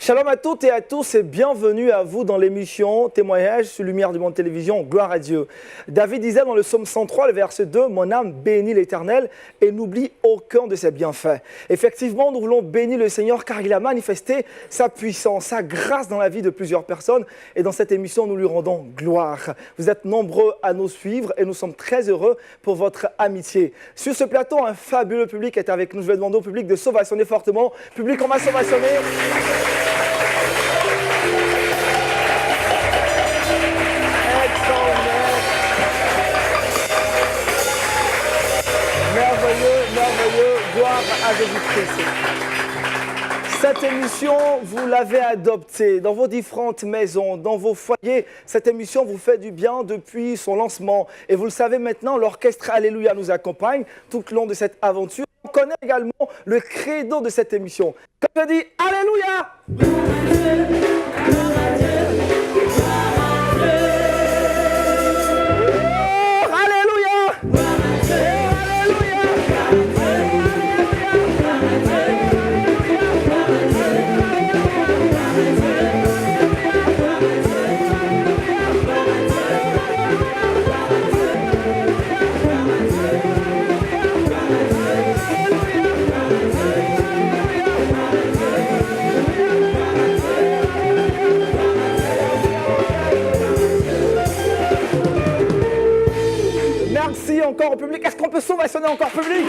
Shalom à toutes et à tous et bienvenue à vous dans l'émission Témoignage sur Lumière du Monde Télévision, Gloire à Dieu. David disait dans le psaume 103, le verset 2, « Mon âme bénit l'Éternel et n'oublie aucun de ses bienfaits. » Effectivement, nous voulons bénir le Seigneur car il a manifesté sa puissance, sa grâce dans la vie de plusieurs personnes. Et dans cette émission, nous lui rendons gloire. Vous êtes nombreux à nous suivre et nous sommes très heureux pour votre amitié. Sur ce plateau, un fabuleux public est avec nous. Je vais demander au public de s'ovationner fortement. Public, on va s'ovationner. Merveilleux, gloire à Jésus-Christ. Cette émission, vous l'avez adoptée dans vos différentes maisons, dans vos foyers. Cette émission vous fait du bien depuis son lancement. Et vous le savez maintenant, l'orchestre Alléluia nous accompagne tout le long de cette aventure. On connaît également le credo de cette émission. Comme je dis, Alléluia! Merci encore au public. Est-ce qu'on peut s'ovationner encore, public?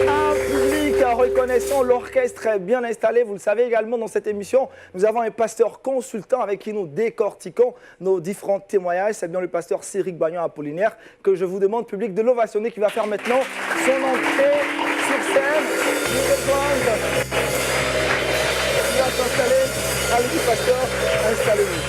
Un public reconnaissant, l'orchestre est bien installé. Vous le savez également, dans cette émission, nous avons un pasteur consultant avec qui nous décortiquons nos différents témoignages. C'est bien le pasteur Céric Bagnon-Apollinaire que je vous demande, public, de l'ovationner, qui va faire maintenant son entrée sur scène. Nous rejoindre. Il va s'installer. Allez-y, pasteur, installez-vous.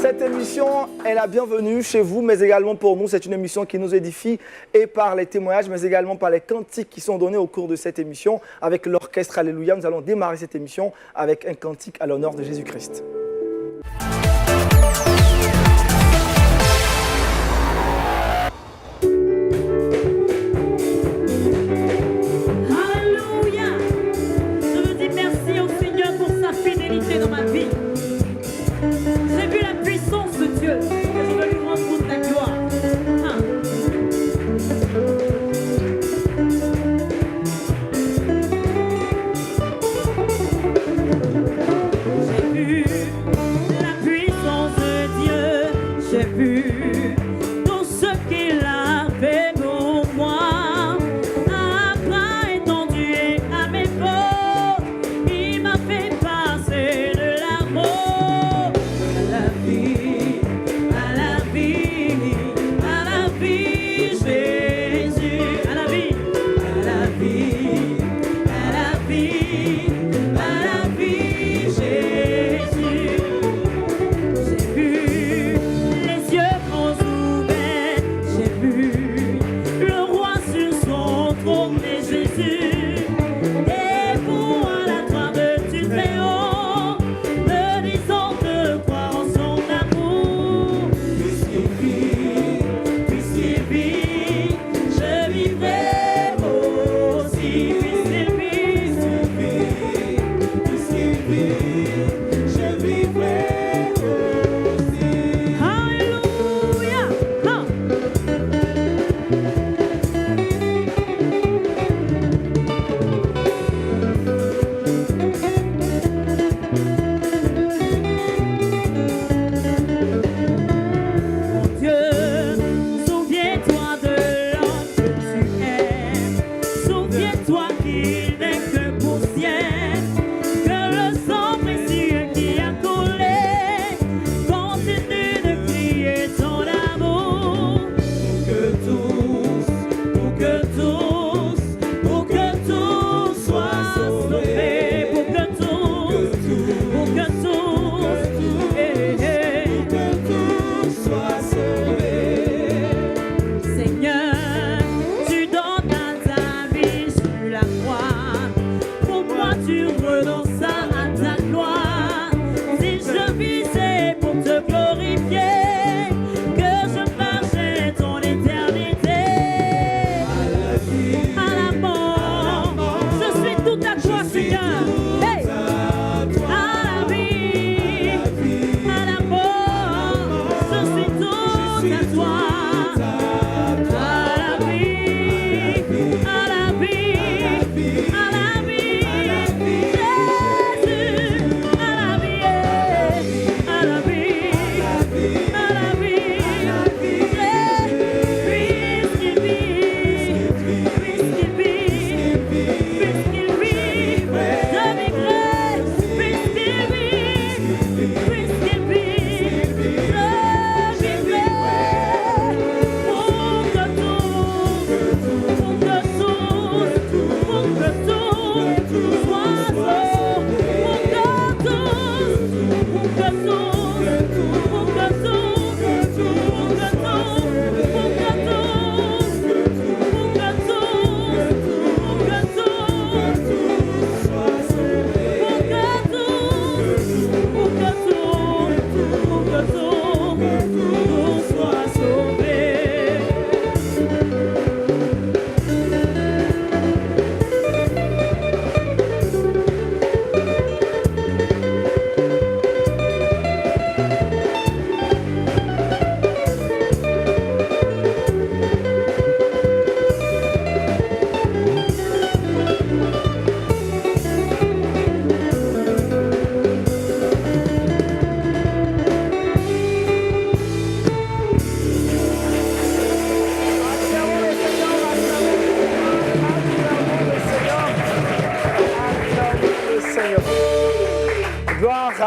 Cette émission est la bienvenue chez vous, mais également pour nous. C'est une émission qui nous édifie et par les témoignages, mais également par les cantiques qui sont donnés au cours de cette émission. Avec l'orchestre Alléluia, nous allons démarrer cette émission avec un cantique à l'honneur de Jésus-Christ. Dans ma vie, j'ai vu la puissance de Dieu et je veux lui rendre toute la gloire. J'ai vu la puissance de Dieu, j'ai vu tout ce qu'il a fait pour moi. Un bras étendu et à mes côtés, il m'a fait passer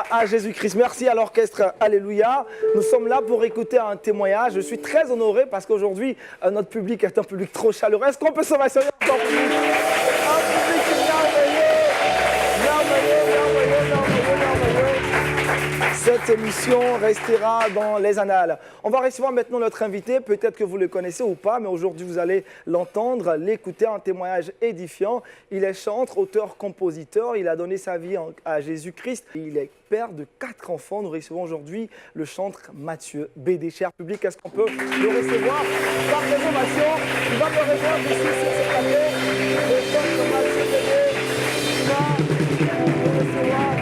à Jésus-Christ. Merci à l'orchestre Alléluia. Nous sommes là pour écouter un témoignage. Je suis très honoré parce qu'aujourd'hui, notre public est un public trop chaleureux. Est-ce qu'on peut s'ovationner encore plus? Un public merveilleux, merveilleux, merveilleux, merveilleux, merveilleux. Cette émission restera dans les annales. On va recevoir maintenant notre invité. Peut-être que vous le connaissez ou pas, mais aujourd'hui, vous allez l'entendre, l'écouter, un témoignage édifiant. Il est chanteur, auteur, compositeur. Il a donné sa vie à Jésus-Christ. Il est père de 4 enfants. Nous recevons aujourd'hui le chanteur Mathieu Bédé. Cher public, est-ce qu'on peut le recevoir par réservation? Il va me rejoindre ici sur ce plateau. Le chanteur Mathieu Bédé va le recevoir.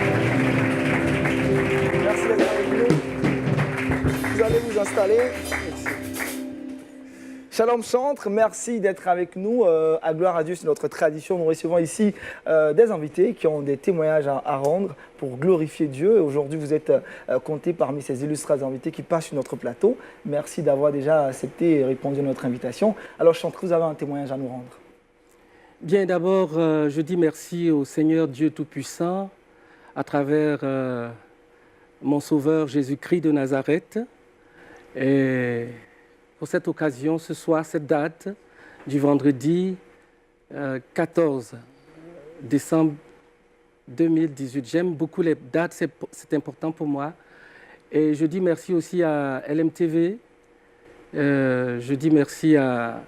Merci d'être avec nous. Vous allez vous installer. Merci. Shalom chantre, merci d'être avec nous. À Gloire à Dieu, c'est notre tradition. Nous recevons ici des invités qui ont des témoignages à rendre pour glorifier Dieu. Et aujourd'hui, vous êtes comptés parmi ces illustres invités qui passent sur notre plateau. Merci d'avoir déjà accepté et répondu à notre invitation. Alors, chantre, vous avez un témoignage à nous rendre. Bien, d'abord, je dis merci au Seigneur Dieu Tout-Puissant à travers mon Sauveur Jésus-Christ de Nazareth. Et pour cette occasion, ce soir, cette date du vendredi 14 décembre 2018. J'aime beaucoup les dates, c'est important pour moi. Et je dis merci aussi à LMTV. Je dis merci à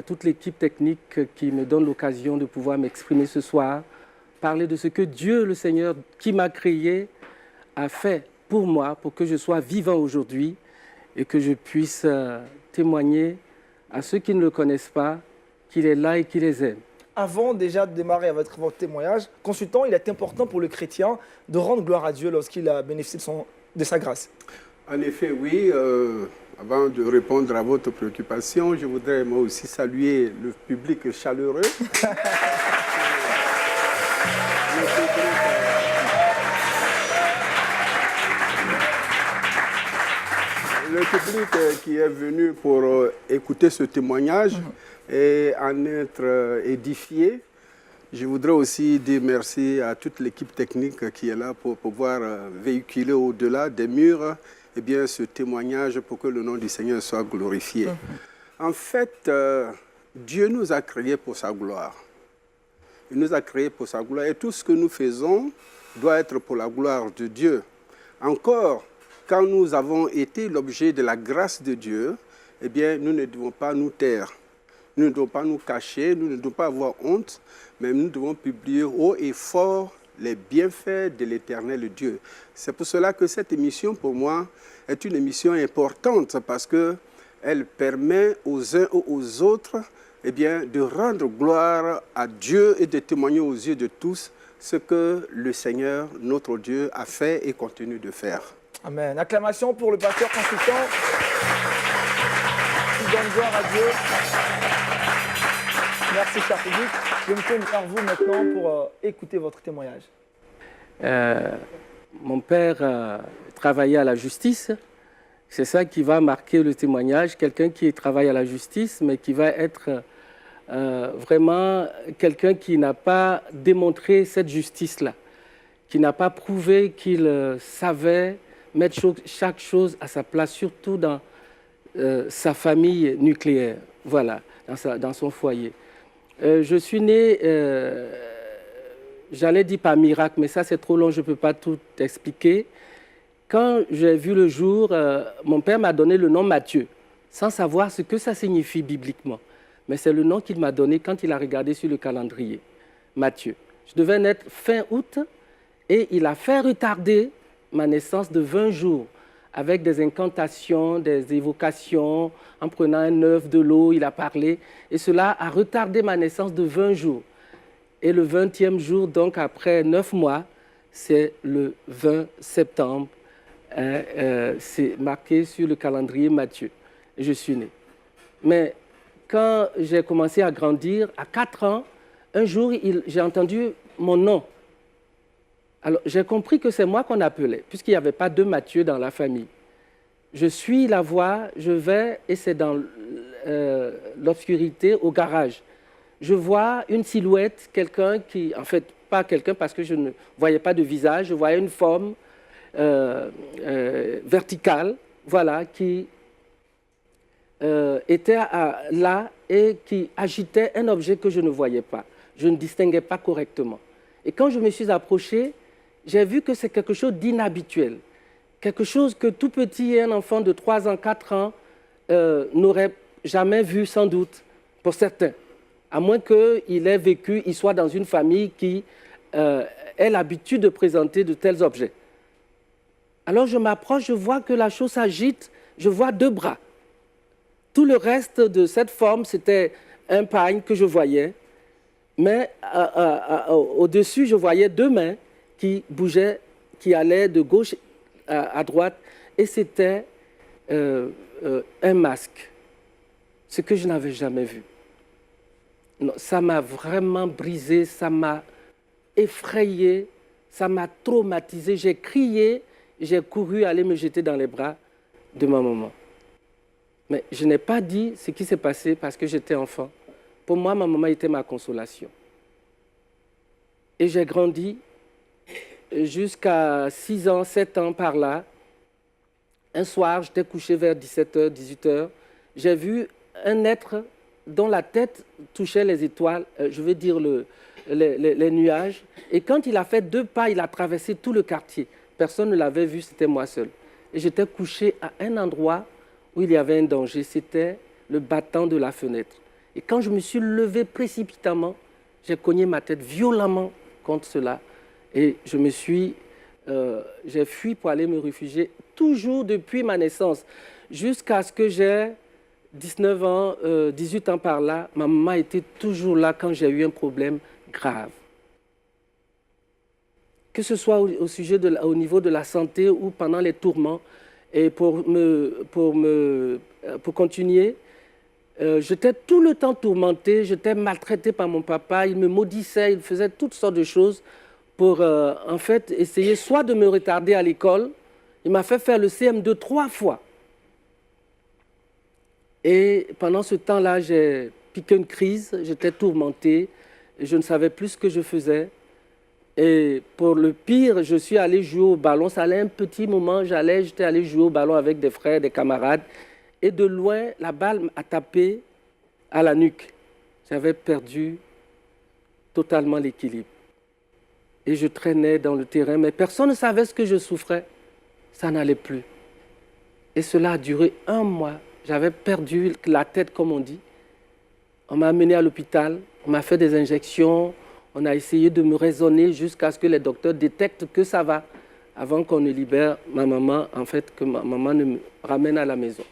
toute l'équipe technique qui me donne l'occasion de pouvoir m'exprimer ce soir, parler de ce que Dieu, le Seigneur, qui m'a créé, a fait pour moi, pour que je sois vivant aujourd'hui et que je puisse témoigner à ceux qui ne le connaissent pas qu'il est là et qu'il les aime. Avant déjà de démarrer avec votre témoignage, consultant, il est important pour le chrétien de rendre gloire à Dieu lorsqu'il a bénéficié de sa grâce. En effet, oui. Avant de répondre à votre préoccupation, je voudrais moi aussi saluer le public chaleureux. Le public qui est venu pour écouter ce témoignage et en être édifié. Je voudrais aussi dire merci à toute l'équipe technique qui est là pour pouvoir véhiculer au-delà des murs ce témoignage pour que le nom du Seigneur soit glorifié. En fait, Dieu nous a créés pour sa gloire. Il nous a créés pour sa gloire et tout ce que nous faisons doit être pour la gloire de Dieu. Encore, quand nous avons été l'objet de la grâce de Dieu, nous ne devons pas nous taire. Nous ne devons pas nous cacher, nous ne devons pas avoir honte, mais nous devons publier haut et fort les bienfaits de l'Éternel Dieu. C'est pour cela que cette émission, pour moi, est une émission importante parce qu'elle permet aux uns ou aux autres de rendre gloire à Dieu et de témoigner aux yeux de tous ce que le Seigneur, notre Dieu, a fait et continue de faire. Amen. Acclamation pour le pasteur consultant qui donne gloire à Dieu. Merci, cher public. Je me tourne vers vous maintenant pour écouter votre témoignage. Mon père travaillait à la justice. C'est ça qui va marquer le témoignage. Quelqu'un qui travaille à la justice, mais qui va être vraiment quelqu'un qui n'a pas démontré cette justice-là, qui n'a pas prouvé qu'il savait mettre chaque chose à sa place, surtout dans sa famille nucléaire, voilà, dans son foyer. Je suis né, j'allais dire par miracle, mais ça c'est trop long, je ne peux pas tout expliquer. Quand j'ai vu le jour, mon père m'a donné le nom Mathieu, sans savoir ce que ça signifie bibliquement. Mais c'est le nom qu'il m'a donné quand il a regardé sur le calendrier, Mathieu. Je devais naître fin août et il a fait retarder ma naissance de 20 jours avec des incantations, des évocations, en prenant un œuf, de l'eau, il a parlé. Et cela a retardé ma naissance de 20 jours. Et le 20e jour, donc après 9 mois, c'est le 20 septembre. C'est marqué sur le calendrier Matthieu. Et je suis né. Mais quand j'ai commencé à grandir, à 4 ans, un jour, j'ai entendu mon nom. Alors, j'ai compris que c'est moi qu'on appelait, puisqu'il n'y avait pas de Matthieu dans la famille. Je suis la voix, je vais, et c'est dans l'obscurité, au garage. Je vois une silhouette, quelqu'un qui, en fait, pas quelqu'un parce que je ne voyais pas de visage, je voyais une forme verticale, voilà, qui était là et qui agitait un objet que je ne voyais pas. Je ne distinguais pas correctement. Et quand je me suis approché, j'ai vu que c'est quelque chose d'inhabituel. Quelque chose que tout petit, un enfant de 3 ans, 4 ans, n'aurait jamais vu sans doute, pour certains. À moins qu'il ait vécu, il soit dans une famille qui ait l'habitude de présenter de tels objets. Alors je m'approche, je vois que la chose s'agite, je vois 2 bras. Tout le reste de cette forme, c'était un pagne que je voyais, mais au-dessus, je voyais 2 mains qui bougeaient, qui allaient de gauche à droite, et c'était un masque, ce que je n'avais jamais vu. Non, ça m'a vraiment brisé, ça m'a effrayé, ça m'a traumatisé. J'ai crié, j'ai couru aller me jeter dans les bras de ma maman. Mais je n'ai pas dit ce qui s'est passé parce que j'étais enfant. Pour moi, ma maman était ma consolation. Et j'ai grandi jusqu'à 6 ans, 7 ans par là. Un soir, j'étais couché vers 17h, 18h. J'ai vu un être dont la tête touchait les étoiles, je veux dire les nuages. Et quand il a fait 2 pas, il a traversé tout le quartier. Personne ne l'avait vu, c'était moi seul. Et j'étais couché à un endroit où il y avait un danger, c'était le battant de la fenêtre. Et quand je me suis levé précipitamment, j'ai cogné ma tête violemment contre cela. Et j'ai fui pour aller me réfugier, toujours depuis ma naissance, jusqu'à ce que j'ai 19 ans, 18 ans par là. Ma maman était toujours là quand j'ai eu un problème grave. Que ce soit au niveau de la santé ou pendant les tourments. Et pour continuer, j'étais tout le temps tourmentée, j'étais maltraitée par mon papa, il me maudissait, il faisait toutes sortes de choses pour en fait essayer soit de me retarder à l'école. Il m'a fait faire le CM2 3 fois. Et pendant ce temps-là, j'ai piqué une crise, j'étais tourmentée, je ne savais plus ce que je faisais. Et pour le pire, je suis allé jouer au ballon. Ça allait un petit moment, j'étais allé jouer au ballon avec des frères, des camarades. Et de loin, la balle m'a tapé à la nuque. J'avais perdu totalement l'équilibre. Et je traînais dans le terrain, mais personne ne savait ce que je souffrais. Ça n'allait plus. Et cela a duré 1 mois. J'avais perdu la tête, comme on dit. On m'a amené à l'hôpital, on m'a fait des injections. On a essayé de me raisonner jusqu'à ce que les docteurs détectent que ça va, avant qu'on ne libère ma maman, en fait, que ma maman ne me ramène à la maison.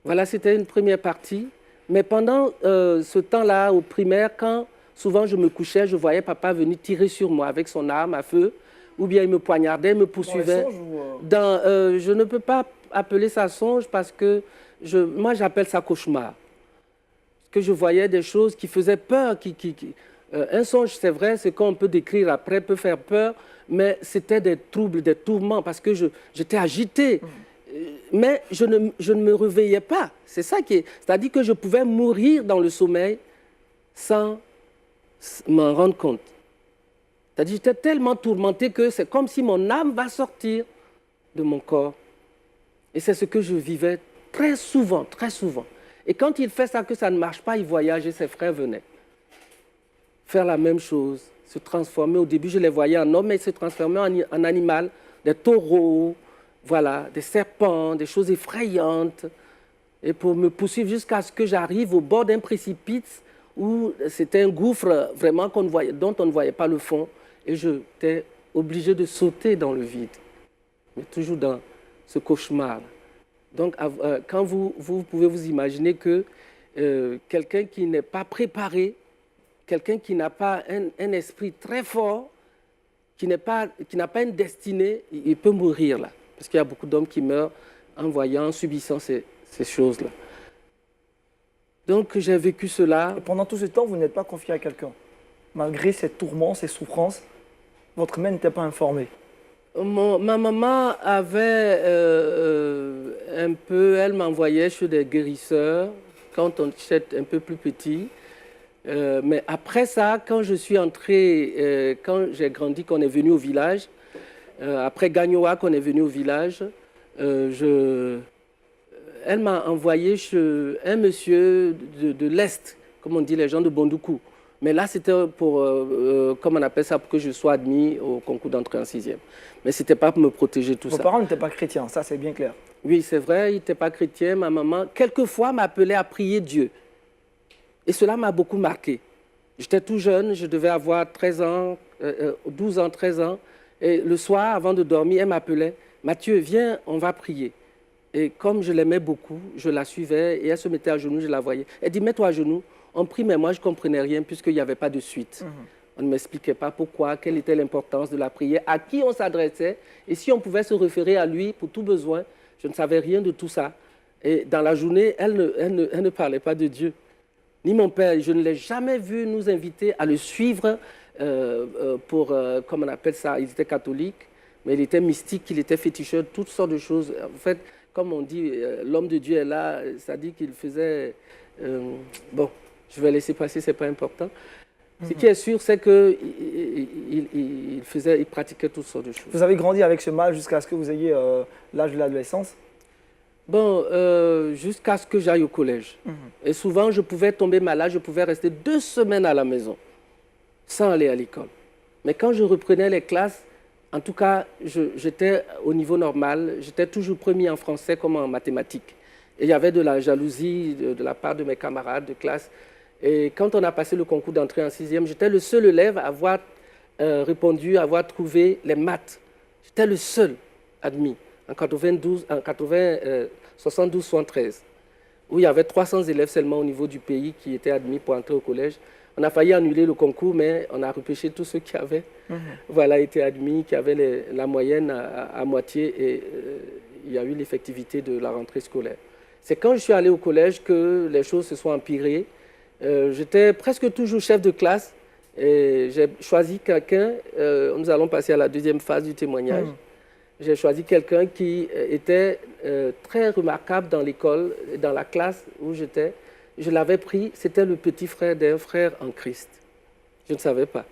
Voilà, c'était une première partie. Mais pendant ce temps-là, au primaire, quand souvent je me couchais, je voyais papa venir tirer sur moi avec son arme à feu, ou bien il me poignardait, il me poursuivait. Je ne peux pas appeler ça songe parce que moi j'appelle ça cauchemar. Que je voyais des choses qui faisaient peur. Un songe, c'est vrai, ce qu'on peut décrire après peut faire peur, mais c'était des troubles, des tourments, parce que j'étais agité. Mais je ne me réveillais pas. C'est ça qui est. C'est-à-dire que je pouvais mourir dans le sommeil sans m'en rendre compte. C'est-à-dire que j'étais tellement tourmenté que c'est comme si mon âme va sortir de mon corps. Et c'est ce que je vivais très souvent, très souvent. Et quand il fait ça, que ça ne marche pas, il voyage et ses frères venaient faire la même chose, se transformer. Au début, je les voyais en hommes, mais ils se transformaient en animal, des taureaux, voilà, des serpents, des choses effrayantes. Et pour me poursuivre jusqu'à ce que j'arrive au bord d'un précipice où c'était un gouffre vraiment dont on ne voyait pas le fond. Et j'étais obligé de sauter dans le vide, mais toujours dans ce cauchemar. Donc, quand vous pouvez vous imaginer que quelqu'un qui n'est pas préparé, quelqu'un qui n'a pas un esprit très fort, qui n'a pas une destinée, il peut mourir là. Parce qu'il y a beaucoup d'hommes qui meurent en subissant ces choses-là. Donc, j'ai vécu cela. Et pendant tout ce temps, vous n'êtes pas confié à quelqu'un. Malgré ces tourments, ces souffrances, votre mère n'était pas informée. Ma maman avait un peu, elle m'envoyait chez des guérisseurs quand on était un peu plus petit. Mais après ça, quand je suis entré, quand j'ai grandi, qu'on est venu au village, Après Gagnoa, qu'on est venu au village, elle m'a envoyé chez un monsieur de l'Est, comme on dit les gens de Bondoukou. Mais là, c'était pour, comme on appelle ça, pour que je sois admis au concours d'entrée en 6e. Mais ce n'était pas pour me protéger tout ça. Vos parents n'étaient pas chrétiens, ça c'est bien clair. Oui, c'est vrai, ils n'étaient pas chrétiens. Ma maman, quelquefois, m'appelait à prier Dieu. Et cela m'a beaucoup marqué. J'étais tout jeune, je devais avoir 13 ans, 12 ans, 13 ans. Et le soir, avant de dormir, elle m'appelait. « Mathieu, viens, on va prier. » Et comme je l'aimais beaucoup, je la suivais et elle se mettait à genoux, je la voyais. Elle dit, mets-toi à genoux. On prie, mais moi, je ne comprenais rien puisqu'il n'y avait pas de suite. On ne m'expliquait pas pourquoi, quelle était l'importance de la prière, à qui on s'adressait et si on pouvait se référer à lui pour tout besoin. Je ne savais rien de tout ça. Et dans la journée, elle ne parlait pas de Dieu. Ni mon père, je ne l'ai jamais vu nous inviter à le suivre pour, comme on appelle ça, il était catholique, mais il était mystique, il était féticheur, toutes sortes de choses. En fait, comme on dit, l'homme de Dieu est là, ça dit qu'il faisait... bon, je vais laisser passer, ce n'est pas important. Ce qui est sûr, c'est qu'il pratiquait toutes sortes de choses. Vous avez grandi avec ce mal jusqu'à ce que vous ayez l'âge de l'adolescence? Bon, jusqu'à ce que j'aille au collège. Et souvent, je pouvais tomber malade, je pouvais rester 2 semaines à la maison sans aller à l'école. Mais quand je reprenais les classes, en tout cas, j'étais au niveau normal. J'étais toujours premier en français comme en mathématiques. Et il y avait de la jalousie de la part de mes camarades de classe. Et quand on a passé le concours d'entrée en 6e, j'étais le seul élève à avoir répondu, à avoir trouvé les maths. J'étais le seul admis en 72-73, où il y avait 300 élèves seulement au niveau du pays qui étaient admis pour entrer au collège. On a failli annuler le concours, mais on a repêché tous ceux qui avaient été admis, qui avaient la moyenne à moitié, et il y a eu l'effectivité de la rentrée scolaire. C'est quand je suis allé au collège que les choses se sont empirées. J'étais presque toujours chef de classe et j'ai choisi quelqu'un, nous allons passer à la deuxième phase du témoignage. J'ai choisi quelqu'un qui était très remarquable dans l'école, dans la classe où j'étais. Je l'avais pris, c'était le petit frère d'un frère en Christ. Je ne savais pas.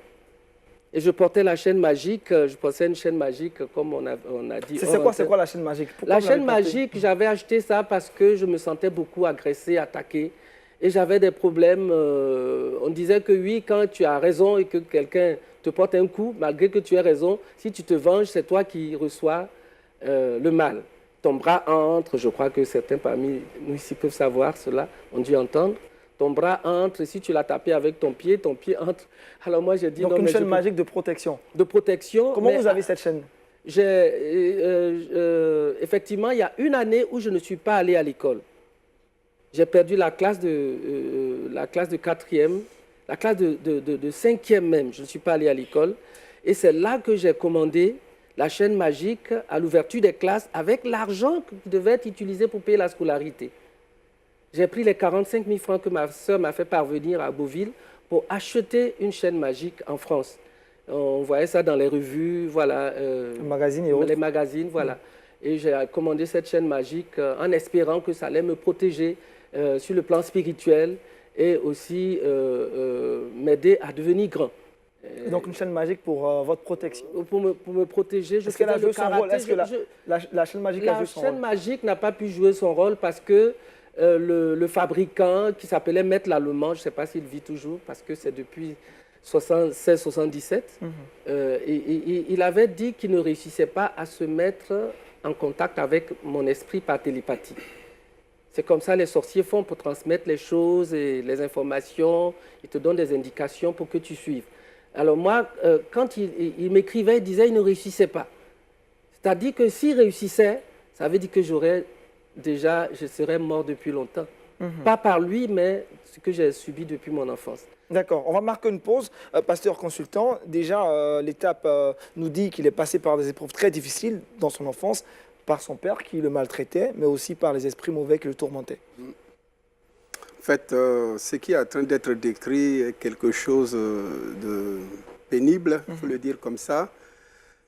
Et je portais la chaîne magique, je portais une chaîne magique comme on a dit. C'est quoi la chaîne magique? Pourquoi la chaîne magique, j'avais acheté ça parce que je me sentais beaucoup agressé, attaqué. Et j'avais des problèmes. On disait que oui, quand tu as raison et que quelqu'un te porte un coup, malgré que tu aies raison, si tu te venges, c'est toi qui reçois le mal. Ton bras entre, je crois que certains parmi nous ici peuvent savoir cela, ont dû entendre. Ton bras entre, si tu l'as tapé avec ton pied entre. Alors moi j'ai dit donc non, une chaîne magique de protection. De protection. Comment vous avez cette chaîne? Effectivement, il y a une année où je ne suis pas allé à l'école. J'ai perdu la classe de 4e, la classe de 5e même. Je ne suis pas allé à l'école. Et c'est là que j'ai commandé la chaîne magique à l'ouverture des classes avec l'argent qui devait être utilisé pour payer la scolarité. J'ai pris les 45 000 francs que ma soeur m'a fait parvenir à Beauville pour acheter une chaîne magique en France. On voyait ça dans les revues, voilà. Les magazines, voilà. Et j'ai commandé cette chaîne magique en espérant que ça allait me protéger sur le plan spirituel et aussi m'aider à devenir grand. Donc une chaîne magique pour votre protection. Pour me protéger. Est-ce qu'elle a joué son rôle? Est-ce que la chaîne magique a joué son rôle? La chaîne magique n'a pas pu jouer son rôle parce que le fabricant qui s'appelait Maître Lallemand, je ne sais pas s'il vit toujours parce que c'est depuis 76-77, il avait dit qu'il ne réussissait pas à se mettre en contact avec mon esprit par télépathie. C'est comme ça les sorciers font pour transmettre les choses et les informations. Ils te donnent des indications pour que tu suives. Alors moi, quand il m'écrivait, il disait qu'il ne réussissait pas. C'est-à-dire que s'il réussissait, ça veut dire que je serais mort depuis longtemps. Pas par lui, mais ce que j'ai subi depuis mon enfance. D'accord, on va marquer une pause. Pasteur consultant, déjà l'étape nous dit qu'il est passé par des épreuves très difficiles dans son enfance, par son père qui le maltraitait, mais aussi par les esprits mauvais qui le tourmentaient. En fait, ce qui est en train d'être décrit est quelque chose de pénible, il faut le dire comme ça.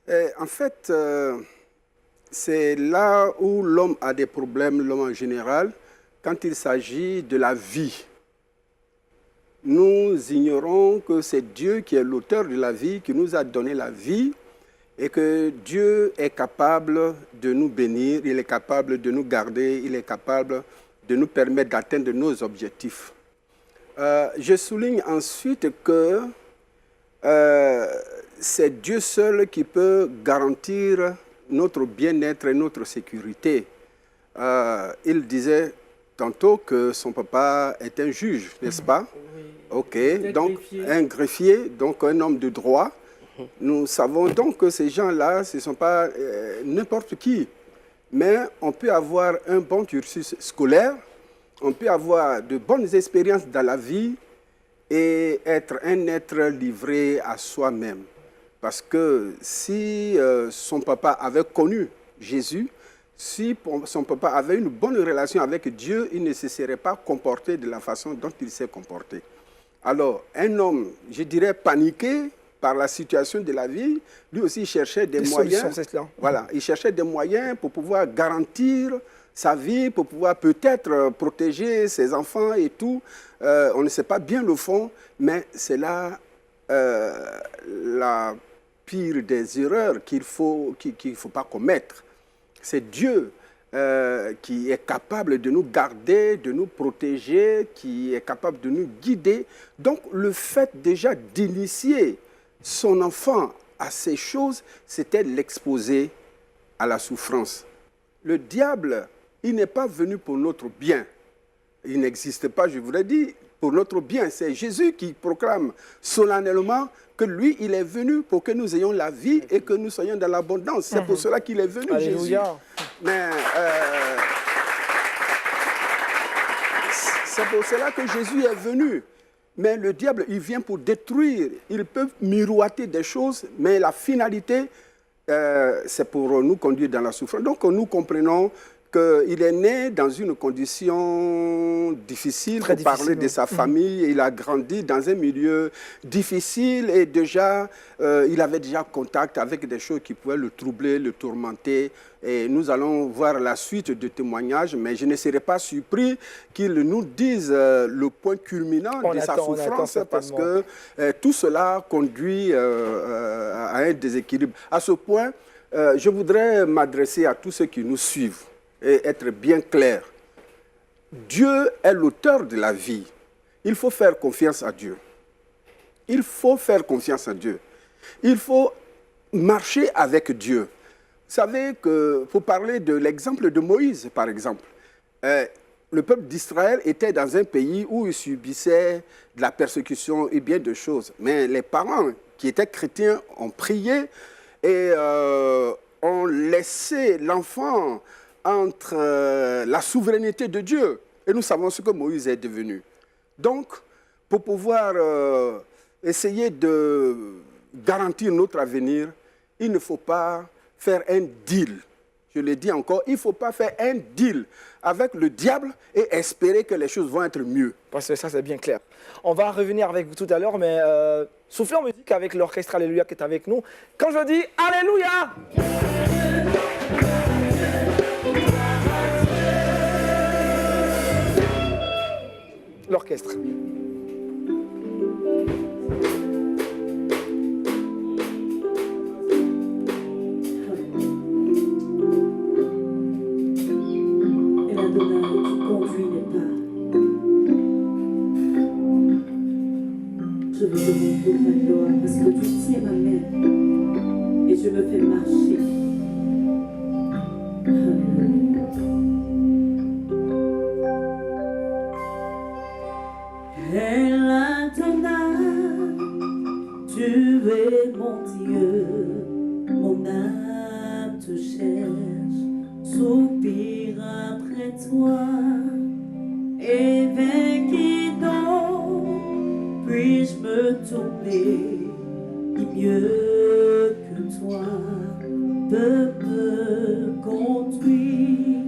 Et en fait, c'est là où l'homme a des problèmes, l'homme en général, quand il s'agit de la vie. Nous ignorons que c'est Dieu qui est l'auteur de la vie, qui nous a donné la vie. et que Dieu est capable de nous bénir, il est capable de nous garder, il est capable de nous permettre d'atteindre nos objectifs. Je souligne ensuite que c'est Dieu seul qui peut garantir notre bien-être et notre sécurité. Il disait tantôt que son papa est un juge, n'est-ce pas? Oui. Ok, Un donc greffier. un greffier, donc un homme de droit. Nous savons donc que ces gens-là, ce ne sont pas n'importe qui. Mais on peut avoir un bon cursus scolaire, on peut avoir de bonnes expériences dans la vie et être un être livré à soi-même. Parce que si son papa avait connu Jésus, si son papa avait une bonne relation avec Dieu, il ne se serait pas comporté de la façon dont il s'est comporté. Alors, un homme, je dirais, paniqué par la situation de la vie, lui aussi cherchait des moyens. C'est cela. Voilà, il cherchait des moyens pour pouvoir garantir sa vie, pour pouvoir peut-être protéger ses enfants et tout. On ne sait pas bien le fond, mais c'est là la pire des erreurs qu'il faut pas commettre. C'est Dieu qui est capable de nous garder, de nous protéger, qui est capable de nous guider. Donc le fait déjà d'initier son enfant à ces choses, c'était l'exposer à la souffrance. Le diable, il n'est pas venu pour notre bien. Il n'existe pas, je vous l'ai dit, pour notre bien. C'est Jésus qui proclame solennellement que lui, il est venu pour que nous ayons la vie et que nous soyons dans l'abondance. C'est pour cela qu'il est venu, Alléluia. Jésus. Mais c'est pour cela que Jésus est venu. Mais le diable, il vient pour détruire. Il peut miroiter des choses, mais la finalité, c'est pour nous conduire dans la souffrance. Donc nous comprenons qu'il est né dans une condition difficile, Très pour parler de sa famille. Il a grandi dans un milieu difficile et déjà, il avait déjà contact avec des choses qui pouvaient le troubler, le tourmenter. Et nous allons voir la suite de témoignages, mais je ne serais pas surpris qu'il nous dise le point culminant de sa souffrance, parce que tout cela conduit à un déséquilibre. À ce point, je voudrais m'adresser à tous ceux qui nous suivent et être bien clair. Dieu est l'auteur de la vie. Il faut faire confiance à Dieu. Il faut faire confiance à Dieu. Il faut marcher avec Dieu. Vous savez que, pour parler de l'exemple de Moïse, par exemple, le peuple d'Israël était dans un pays où il subissait de la persécution et bien de choses. Mais les parents qui étaient chrétiens ont prié et ont laissé l'enfant entre la souveraineté de Dieu. Et nous savons ce que Moïse est devenu. Donc, pour pouvoir essayer de garantir notre avenir, il ne faut pas faire un deal. Je le dis encore, il ne faut pas faire un deal avec le diable et espérer que les choses vont être mieux. Parce que ça, c'est bien clair. On va revenir avec vous tout à l'heure, mais soufflez en musique avec l'orchestre Alléluia qui est avec nous. Quand je dis Alléluia, l'orchestre. Et l'Adonai qui conduit les pas. Je veux te montrer ta gloire parce que tu tiens ma main et je me fais marcher. Alléluia. Et l'Adonai, tu es mon Dieu, mon âme te cherche, soupire après toi, et vaincu donc, puis-je me tourner, qui mieux que toi peut me conduire.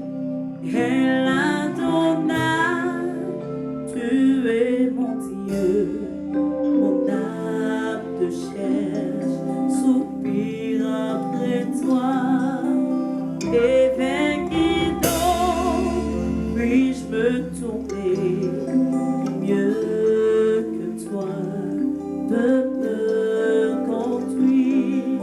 Et l'Adonai, tu es mon Dieu, mon âme te cherche, soupire après toi, et vaincu donc, puis-je me tourner, mieux que toi peut me conduire.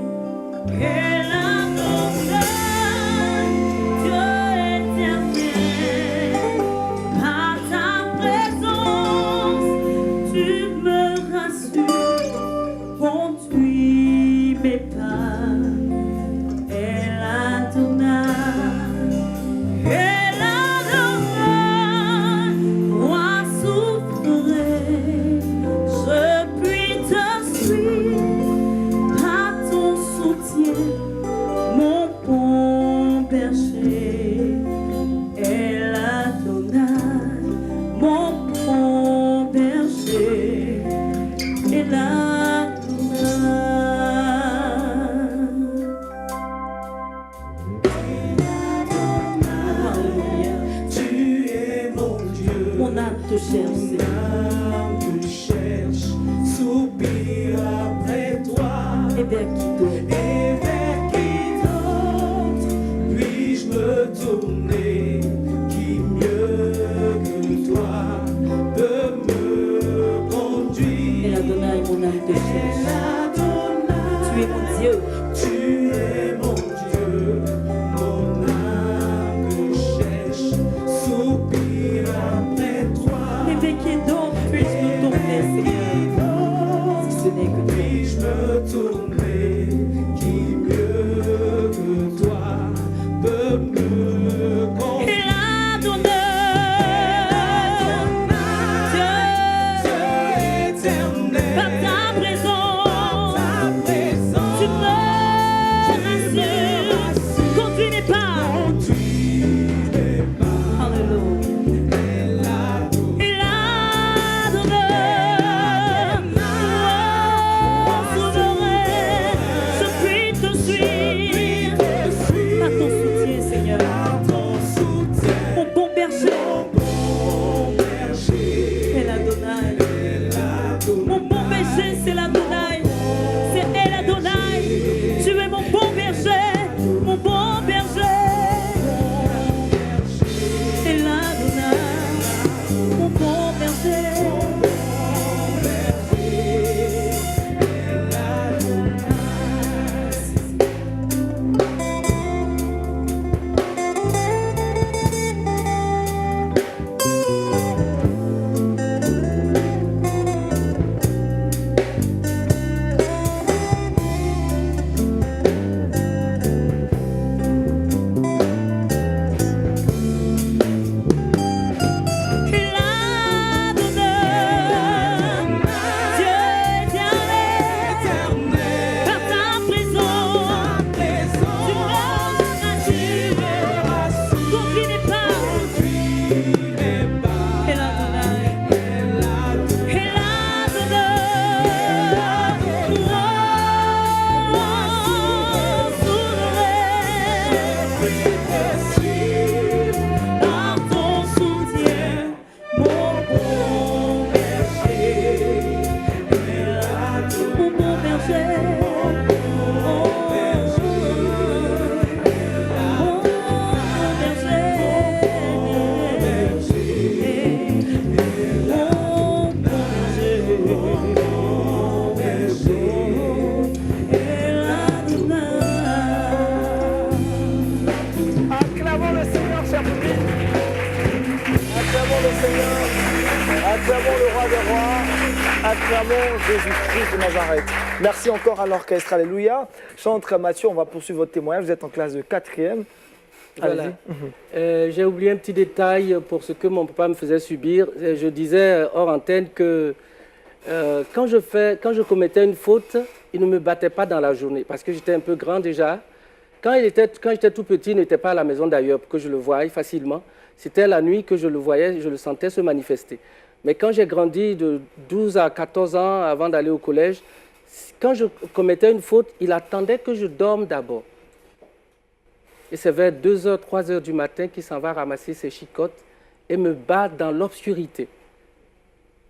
rassure, conduit mes pas. Elle Adonai, moi soufflerai, je puis te suivre à ton soutien, mon bon berger. Elle Adonai, mon bon berger. Elle mon âme te cherche, soupire après toi. et vers qui d'autre? Et vers qui d'autre puis-je me tourner? Qui mieux que toi peut me conduire? Elle Adonai, mon âme te cherche. Tu es mon Dieu. Tu es mon Dieu, mon âme te cherche, soupire après toi. Et vers qui d'autre puis-je me tourner, Seigneur, si ce n'est que toi? Puis-je me tourner? Qui mieux que toi peut me conduire? Elle Adonai, Dieu éternel, par ta présence, ta présence, tu me rassures, conduis mes pas. Alléluia. Elle Adonai, moi sauverai, je puis te suivre à ton soutien, Seigneur. ton soutien, Mon bon berger, mon berger, El Adonai. l'Adonai. Mon bon berger, c'est l'Adonai. C'est El Adonai. Tu es mon bon berger, mon bon berger. El Adonai, mon bon berger. El Adonai, Dieu éternel, par ta présence, tu me rassures, conduis mes pas. El Adonai, El Adonai, moi soulever, par ton soutien, mon bon berger. Mon bon berger, mon Acclamons le Seigneur, cher public. Acclamons le Seigneur. Acclamons le roi des rois. Acclamons Jésus-Christ de Nazareth. Merci encore à l'orchestre. Alléluia. Chantre Mathieu, on va poursuivre votre témoignage. Vous êtes en classe de 4e. Voilà. Allez-y. J'ai oublié un petit détail pour ce que mon papa me faisait subir. Je disais hors antenne que quand je commettais une faute, il ne me battait pas dans la journée parce que j'étais un peu grand déjà. Quand j'étais tout petit, il n'était pas à la maison d'ailleurs pour que je le voie facilement. C'était la nuit que je le voyais, je le sentais se manifester. Mais quand j'ai grandi de 12 à 14 ans avant d'aller au collège, quand je commettais une faute, il attendait que je dorme d'abord. Et c'est vers 2h, 3h du matin qu'il s'en va ramasser ses chicottes et me bat dans l'obscurité.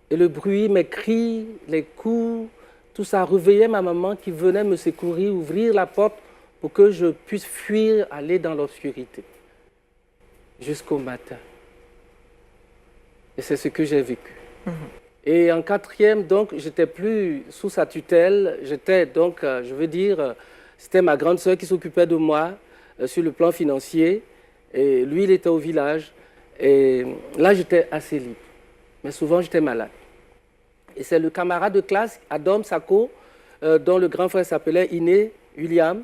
Et le bruit, mes cris, les coups, tout ça réveillait ma maman qui venait me secourir, ouvrir la porte pour que je puisse fuir, aller dans l'obscurité. Jusqu'au matin. Et c'est ce que j'ai vécu. Et en 4e, donc, j'étais plus sous sa tutelle. J'étais donc, je veux dire, c'était ma grande sœur qui s'occupait de moi sur le plan financier. Et lui, il était au village. Et là, j'étais assez libre. Mais souvent, j'étais malade. Et c'est le camarade de classe, Adam Sako, dont le grand frère s'appelait Iné William.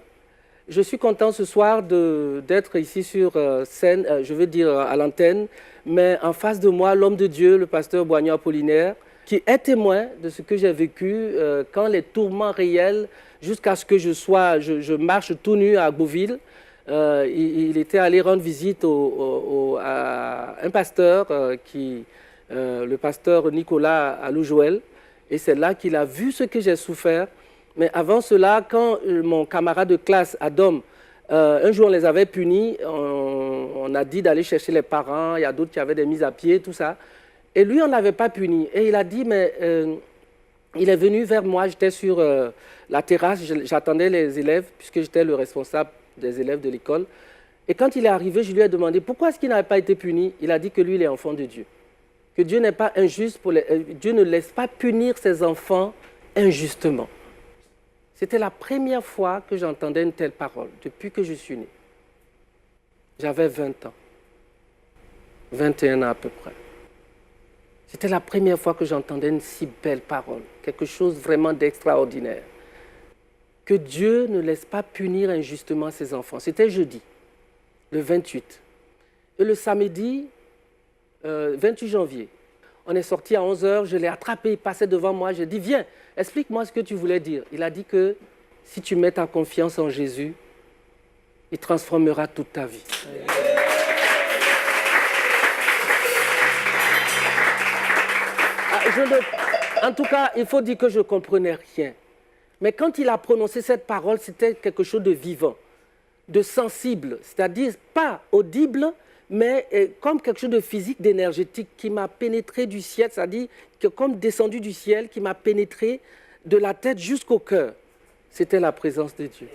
Je suis content ce soir d'être ici sur scène, je veux dire à l'antenne, mais en face de moi, l'homme de Dieu, le pasteur Boignon Apollinaire, qui est témoin de ce que j'ai vécu quand les tourments réels, jusqu'à ce que je marche tout nu à Beauville. Il était allé rendre visite à un pasteur, le pasteur Nicolas Alou-Joël, et c'est là qu'il a vu ce que j'ai souffert. Mais avant cela, quand mon camarade de classe, Adam, un jour on les avait punis, on a dit d'aller chercher les parents, il y a d'autres qui avaient des mises à pied, tout ça. Et lui, on ne l'avait pas puni. Et il a dit, mais il est venu vers moi, j'étais sur la terrasse, j'attendais les élèves, puisque j'étais le responsable des élèves de l'école. Et quand il est arrivé, je lui ai demandé pourquoi est-ce qu'il n'avait pas été puni. Il a dit que lui, il est enfant de Dieu. Que Dieu n'est pas injuste, Dieu ne laisse pas punir ses enfants injustement. C'était la première fois que j'entendais une telle parole, depuis que je suis né. J'avais 20 ans, 21 ans à peu près. C'était la première fois que j'entendais une si belle parole, quelque chose vraiment d'extraordinaire. Que Dieu ne laisse pas punir injustement ses enfants. C'était jeudi, le 28. Et le samedi, 28 janvier, on est sorti à 11h, je l'ai attrapé, il passait devant moi, j'ai dit, viens, explique-moi ce que tu voulais dire. Il a dit que si tu mets ta confiance en Jésus, il transformera toute ta vie. En tout cas, il faut dire que je ne comprenais rien. Mais quand il a prononcé cette parole, c'était quelque chose de vivant, de sensible, c'est-à-dire pas audible, mais comme quelque chose de physique, d'énergétique, qui m'a pénétré du ciel, c'est-à-dire comme descendu du ciel, qui m'a pénétré de la tête jusqu'au cœur. C'était la présence de Dieu.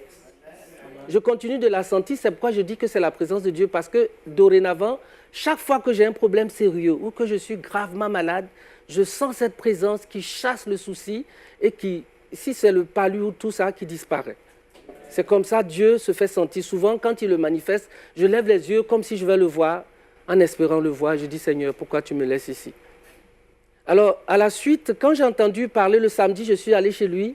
Je continue de la sentir, c'est pourquoi je dis que c'est la présence de Dieu, parce que dorénavant, chaque fois que j'ai un problème sérieux ou que je suis gravement malade, je sens cette présence qui chasse le souci et qui, si c'est le palu ou tout ça, qui disparaît. C'est comme ça, Dieu se fait sentir. Souvent, quand il le manifeste, je lève les yeux comme si je vais le voir, en espérant le voir. Je dis, Seigneur, pourquoi tu me laisses ici? Alors, à la suite, quand j'ai entendu parler le samedi, je suis allé chez lui.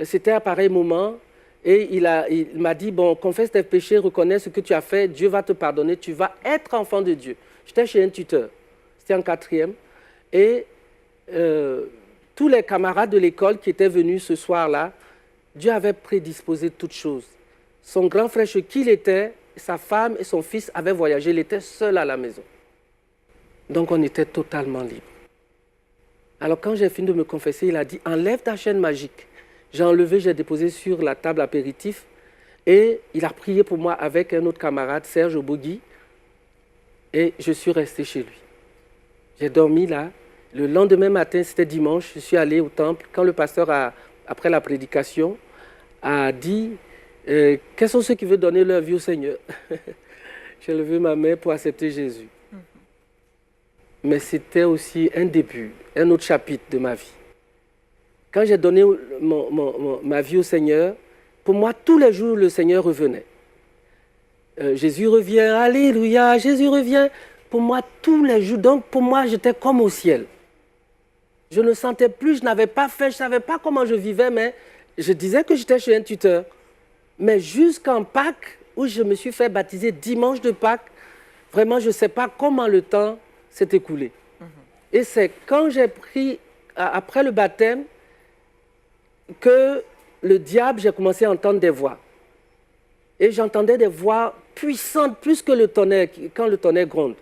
C'était à pareil moment. Et il m'a dit, bon, confesse tes péchés, reconnais ce que tu as fait, Dieu va te pardonner, tu vas être enfant de Dieu. J'étais chez un tuteur, c'était en 4e. Et tous les camarades de l'école qui étaient venus ce soir-là, Dieu avait prédisposé toutes choses. Son grand frère chez qui il était, sa femme et son fils avaient voyagé, il était seul à la maison. Donc on était totalement libre. Alors quand j'ai fini de me confesser, il a dit, enlève ta chaîne magique. J'ai enlevé, j'ai déposé sur la table apéritif et il a prié pour moi avec un autre camarade, Serge Obogui, et je suis resté chez lui. J'ai dormi là. Le lendemain matin, c'était dimanche, je suis allé au temple. Quand le pasteur, après la prédication, a dit « Quels sont ceux qui veulent donner leur vie au Seigneur ?» J'ai levé ma main pour accepter Jésus. Mais c'était aussi un début, un autre chapitre de ma vie. Quand j'ai donné ma vie au Seigneur, pour moi, tous les jours, le Seigneur revenait. Jésus revient, alléluia, Jésus revient. Pour moi, tous les jours, donc pour moi, j'étais comme au ciel. Je ne sentais plus, je n'avais pas faim, je ne savais pas comment je vivais, mais je disais que j'étais chez un tuteur. Mais jusqu'en Pâques, où je me suis fait baptiser dimanche de Pâques, vraiment, je ne sais pas comment le temps s'est écoulé. Et c'est quand j'ai pris, après le baptême, que le diable, j'ai commencé à entendre des voix. Et j'entendais des voix puissantes, plus que le tonnerre, quand le tonnerre gronde,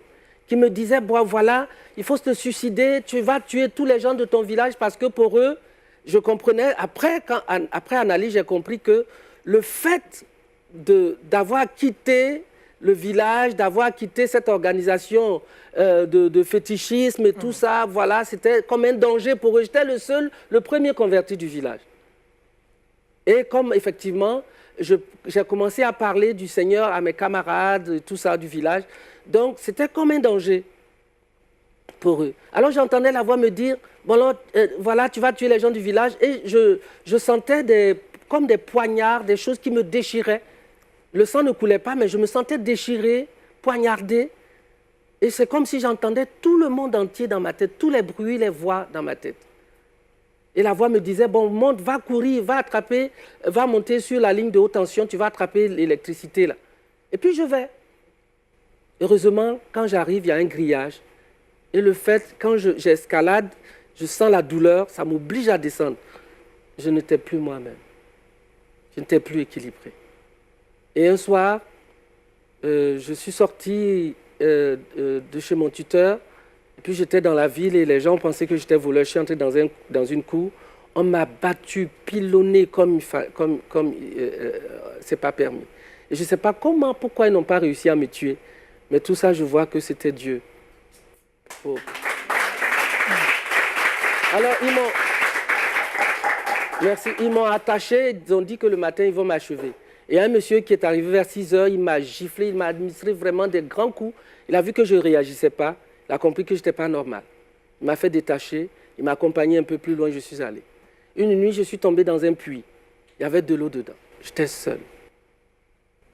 qui me disaient, bon, voilà, il faut se suicider, tu vas tuer tous les gens de ton village, parce que pour eux, je comprenais, après analyse, j'ai compris que le fait d'avoir quitté le village, d'avoir quitté cette organisation de fétichisme et tout ça, voilà, c'était comme un danger pour eux. J'étais le premier converti du village. Et comme effectivement, j'ai commencé à parler du Seigneur à mes camarades, tout ça du village, donc c'était comme un danger pour eux. Alors j'entendais la voix me dire, bon, là, voilà, tu vas tuer les gens du village, et je sentais comme des poignards, des choses qui me déchiraient. Le sang ne coulait pas, mais je me sentais déchiré, poignardé. Et c'est comme si j'entendais tout le monde entier dans ma tête, tous les bruits, les voix dans ma tête. Et la voix me disait, bon, monte, va courir, va attraper, va monter sur la ligne de haute tension, tu vas attraper l'électricité là. Et puis je vais. Heureusement, quand j'arrive, il y a un grillage. Et le fait, quand j'escalade, je sens la douleur, ça m'oblige à descendre. Je n'étais plus moi-même. Je n'étais plus équilibré. Et un soir, je suis sorti de chez mon tuteur. Et puis j'étais dans la ville et les gens pensaient que j'étais voleur. Je suis entré dans une cour. On m'a battu, pilonné comme c'est pas permis. Et je ne sais pas comment, pourquoi ils n'ont pas réussi à me tuer. Mais tout ça, je vois que c'était Dieu. Oh. Alors, ils m'ont attaché, ils ont dit que le matin, ils vont m'achever. Et un monsieur qui est arrivé vers 6 heures, il m'a giflé, il m'a administré vraiment des grands coups. Il a vu que je ne réagissais pas, il a compris que je n'étais pas normal. Il m'a fait détacher, il m'a accompagné un peu plus loin, je suis allé. Une nuit, je suis tombé dans un puits. Il y avait de l'eau dedans. J'étais seul.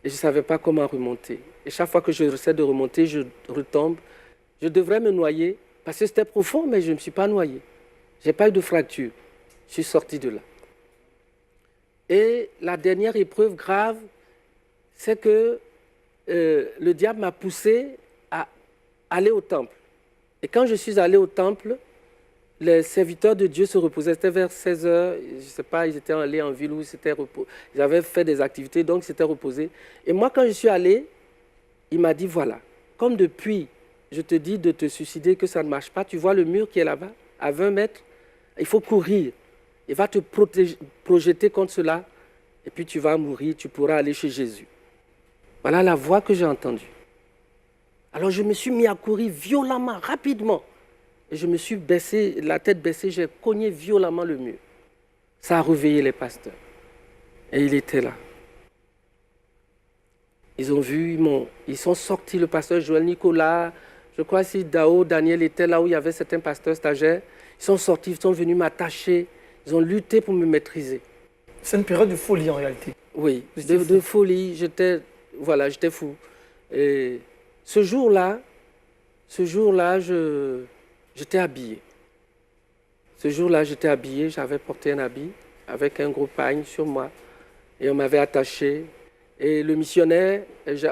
Et je ne savais pas comment remonter. Et chaque fois que je essaie de remonter, je retombe. Je devrais me noyer, parce que c'était profond, mais je ne me suis pas noyé. Je n'ai pas eu de fracture. Je suis sorti de là. Et la dernière épreuve grave, c'est que le diable m'a poussé à aller au temple. Et quand je suis allé au temple, les serviteurs de Dieu se reposaient. C'était vers 16 heures, je ne sais pas, ils étaient allés en ville où ils avaient fait des activités, donc ils s'étaient reposés. Et moi, quand je suis allé, il m'a dit, voilà, comme depuis, je te dis de te suicider, que ça ne marche pas, tu vois le mur qui est là-bas, à 20 mètres, il faut courir. Il va te projeter contre cela, et puis tu vas mourir, tu pourras aller chez Jésus. Voilà la voix que j'ai entendue. Alors je me suis mis à courir violemment, rapidement. Et je me suis baissé, la tête baissée, j'ai cogné violemment le mur. Ça a réveillé les pasteurs. Et il était là. Ils ont vu, ils sont sortis, le pasteur Joël Nicolas, je crois si Dao, Daniel était là où il y avait certains pasteurs stagiaires. Ils sont sortis, ils sont venus m'attacher, ils ont lutté pour me maîtriser. C'est une période de folie en réalité. Oui, de folie, j'étais fou. Et ce jour-là, j'étais habillé. Ce jour-là, j'étais habillé, j'avais porté un habit avec un gros pagne sur moi et on m'avait attaché. Et le missionnaire,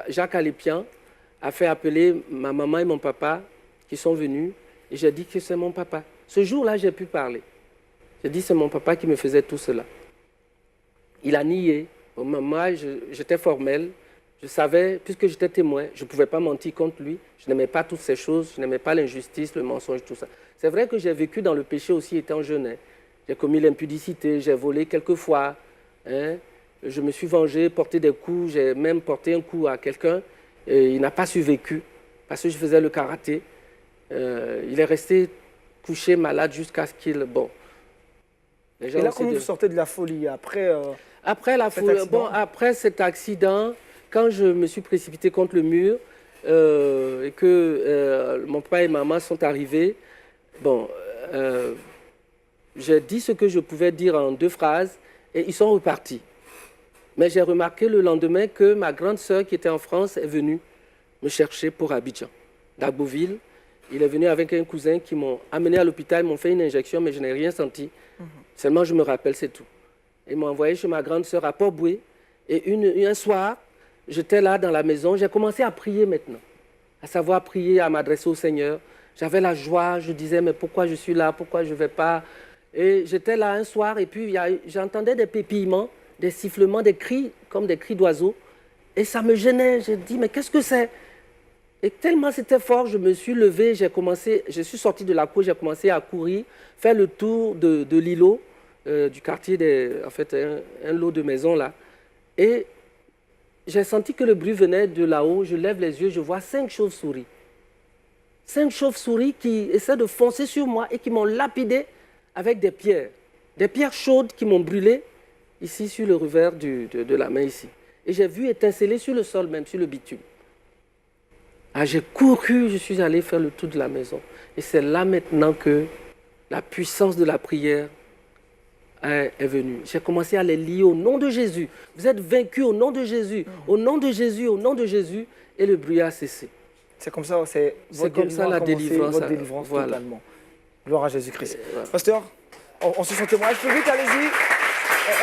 Jacques Alépian, a fait appeler ma maman et mon papa qui sont venus et j'ai dit que c'est mon papa. Ce jour-là, j'ai pu parler. J'ai dit c'est mon papa qui me faisait tout cela. Il a nié. Moi, j'étais formel. Je savais, puisque j'étais témoin, je ne pouvais pas mentir contre lui. Je n'aimais pas toutes ces choses. Je n'aimais pas l'injustice, le mensonge, tout ça. C'est vrai que j'ai vécu dans le péché aussi étant jeune. Hein. J'ai commis l'impudicité, j'ai volé quelques fois. Hein. Je me suis vengé, porté des coups. J'ai même porté un coup à quelqu'un. Et il n'a pas survécu parce que je faisais le karaté. Il est resté couché malade jusqu'à ce qu'il... Bon. Et là, comment vous sortez de la folie après la folie, après cet accident, quand je me suis précipité contre le mur et que mon papa et maman sont arrivés, j'ai dit ce que je pouvais dire en 2 phrases et ils sont repartis. Mais j'ai remarqué le lendemain que ma grande sœur qui était en France est venue me chercher pour Abidjan, d'Agboville. Il est venu avec un cousin qui m'ont amené à l'hôpital, ils m'ont fait une injection, mais je n'ai rien senti. Seulement, je me rappelle, c'est tout. Ils m'ont envoyé chez ma grande sœur à Port-Boué. Et un soir, j'étais là dans la maison, j'ai commencé à prier maintenant. À savoir prier, à m'adresser au Seigneur. J'avais la joie, je disais, mais pourquoi je suis là, pourquoi je ne vais pas? Et j'étais là un soir, et puis j'entendais des pépillements, des sifflements, des cris, comme des cris d'oiseaux. Et ça me gênait. J'ai dit, mais qu'est-ce que c'est? Et tellement c'était fort, je me suis levé, je suis sorti de la cour, j'ai commencé à courir, faire le tour de l'îlot, du quartier, un lot de maisons là. Et j'ai senti que le bruit venait de là-haut, je lève les yeux, je vois 5 chauves-souris. 5 chauves-souris qui essaient de foncer sur moi et qui m'ont lapidé avec des pierres chaudes qui m'ont brûlé ici sur le revers de la main ici. Et j'ai vu étinceler sur le sol même, sur le bitume. J'ai couru, je suis allé faire le tour de la maison. Et c'est là maintenant que la puissance de la prière est venue. J'ai commencé à les lier au nom de Jésus. Vous êtes vaincus au nom de Jésus, au nom de Jésus, au nom de Jésus. Et le bruit a cessé. C'est comme ça, c'est comme ça la délivrance. Votre délivrance voilà. totalement. Gloire à Jésus-Christ. Voilà. Pasteur, On suit son témoignage public, allez-y.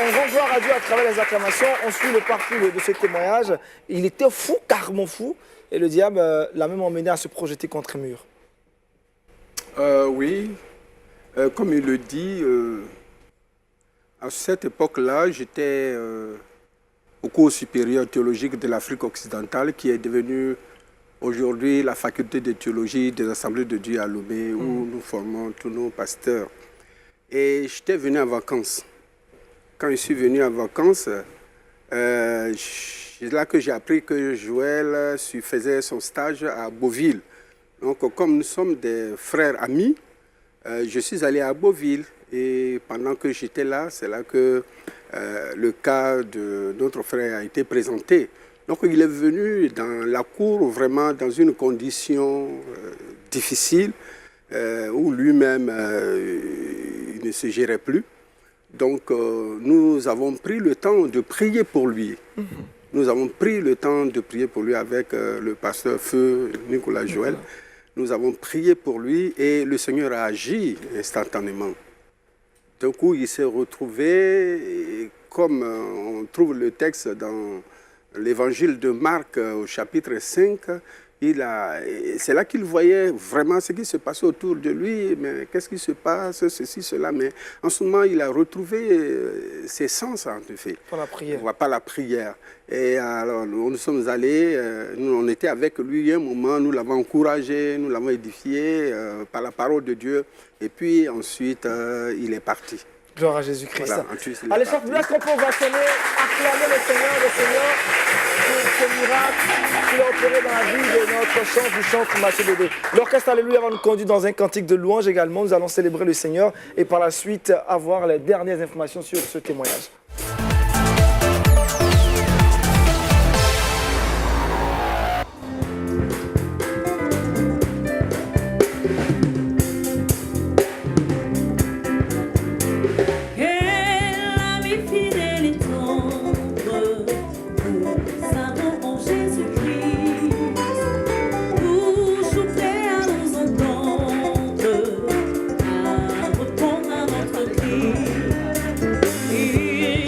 On rend gloire à Dieu à travers les acclamations. On suit le parcours de ce témoignage. Il était fou, carrément fou. Et le diable l'a même emmené à se projeter contre un mur. Oui, comme il le dit, à cette époque-là, j'étais au cours supérieur théologique de l'Afrique occidentale, qui est devenu aujourd'hui la faculté de théologie des Assemblées de Dieu à Lomé, où nous formons tous nos pasteurs. Et j'étais venu en vacances. Quand je suis venu en vacances, c'est là que j'ai appris que Joël faisait son stage à Beauville. Donc, comme nous sommes des frères amis, je suis allé à Beauville. Et pendant que j'étais là, c'est là que le cas de notre frère a été présenté. Donc, il est venu dans la cour, vraiment dans une condition difficile, où lui-même, il ne se gérait plus. Donc, nous avons pris le temps de prier pour lui. Nous avons pris le temps de prier pour lui avec le pasteur Feu Nicolas Joël. Nous avons prié pour lui et le Seigneur a agi instantanément. D'un coup, il s'est retrouvé, et comme on trouve le texte dans l'évangile de Marc au chapitre 5, c'est là qu'il voyait vraiment ce qui se passait autour de lui, mais qu'est-ce qui se passe, ceci, cela. Mais en ce moment, il a retrouvé ses sens, en fait. Par la prière. Par la prière. Et alors, nous sommes allés, nous, on était avec lui un moment, nous l'avons encouragé, nous l'avons édifié par la parole de Dieu. Et puis ensuite, il est parti. Gloire à Jésus-Christ. Voilà, ensuite, il est Allez, parti. chers est-ce qu'on peut ovationner, acclamer le Seigneur pour ce miracle qu'il a opéré dans la vie de notre chant, du chant Mathieu Dédé. L'orchestre Alléluia va nous conduire dans un cantique de louange également. Nous allons célébrer le Seigneur et par la suite avoir les dernières informations sur ce témoignage. Il